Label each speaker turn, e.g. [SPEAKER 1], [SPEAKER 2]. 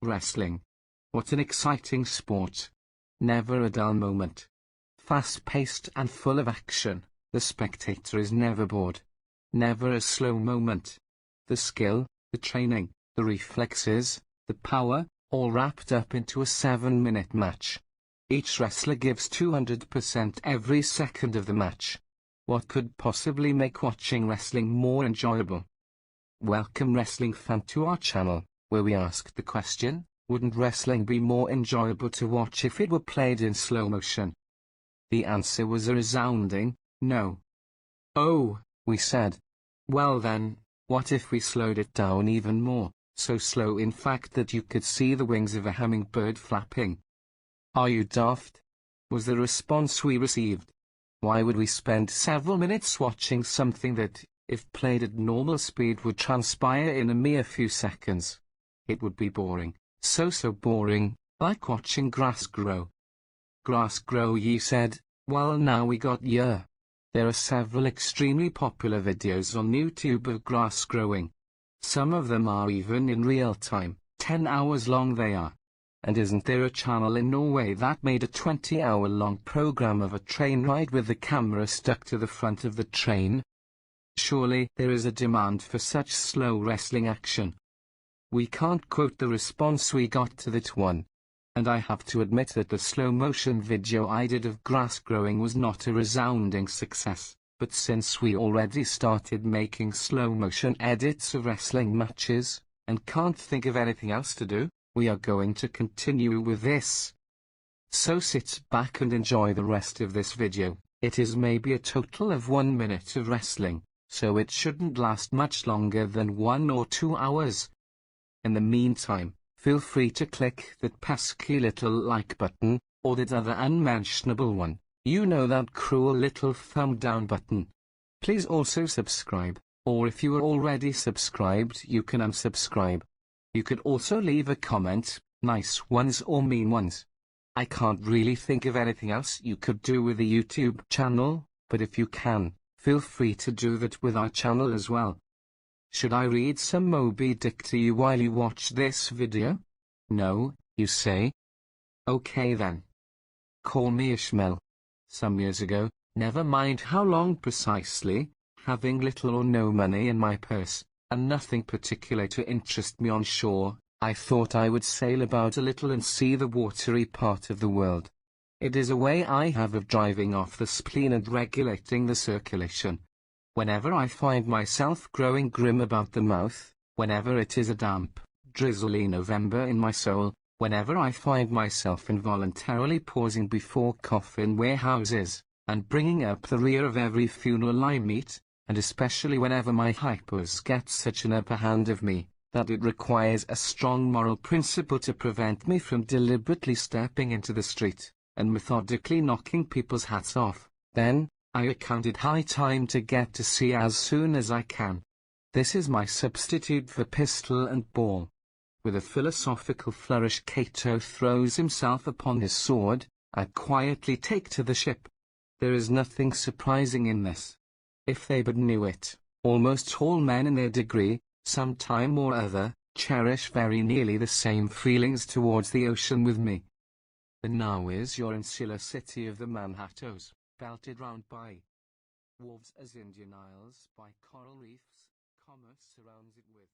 [SPEAKER 1] Wrestling. What an exciting sport. Never a dull moment. Fast-paced and full of action, the spectator is never bored. Never a slow moment. The skill, the training, the reflexes, the power, all wrapped up into a 7-minute match. Each wrestler gives 200% every second of the match. What could possibly make watching wrestling more enjoyable? Welcome wrestling fan to our channel, where we asked the question, wouldn't wrestling be more enjoyable to watch if it were played in slow motion? The answer was a resounding, no. Oh, we said. Well then, what if we slowed it down even more, so slow in fact that you could see the wings of a hummingbird flapping? Are you daft? Was the response we received. Why would we spend several minutes watching something that, if played at normal speed, would transpire in a mere few seconds? It would be boring, so boring, like watching grass grow. Grass grow, ye said? Well, now we got ya. There are several extremely popular videos on YouTube of grass growing. Some of them are even in real time, 10 hours long they are. And isn't there a channel in Norway that made a 20-hour-long program of a train ride with the camera stuck to the front of the train? Surely there is a demand for such slow wrestling action. We can't quote the response we got to that one. And I have to admit that the slow-motion video I did of grass growing was not a resounding success, but since we already started making slow-motion edits of wrestling matches, and can't think of anything else to do, we are going to continue with this. So sit back and enjoy the rest of this video. It is maybe a total of 1 minute of wrestling, so it shouldn't last much longer than 1 or 2 hours. In the meantime, feel free to click that pesky little like button, or that other unmentionable one, you know, that cruel little thumb down button. Please also subscribe, or if you are already subscribed you can unsubscribe. You could also leave a comment, nice ones or mean ones. I can't really think of anything else you could do with the YouTube channel, but if you can, feel free to do that with our channel as well. Should I read some Moby Dick to you while you watch this video? No, you say? Okay then. Call me Ishmael. Some years ago, never mind how long precisely, having little or no money in my purse, and nothing particular to interest me on shore, I thought I would sail about a little and see the watery part of the world. It is a way I have of driving off the spleen and regulating the circulation. Whenever I find myself growing grim about the mouth, whenever it is a damp, drizzly November in my soul, whenever I find myself involuntarily pausing before coffin warehouses, and bringing up the rear of every funeral I meet, and especially whenever my hypos get such an upper hand of me, that it requires a strong moral principle to prevent me from deliberately stepping into the street, and methodically knocking people's hats off, then, I account it high time to get to sea as soon as I can. This is my substitute for pistol and ball. With a philosophical flourish Cato throws himself upon his sword, I quietly take to the ship. There is nothing surprising in this. If they but knew it, almost all men in their degree, some time or other, cherish very nearly the same feelings towards the ocean with me. And now is your insular city of the Manhattoes, belted round by wharves as Indian Isles by coral reefs, commerce surrounds it with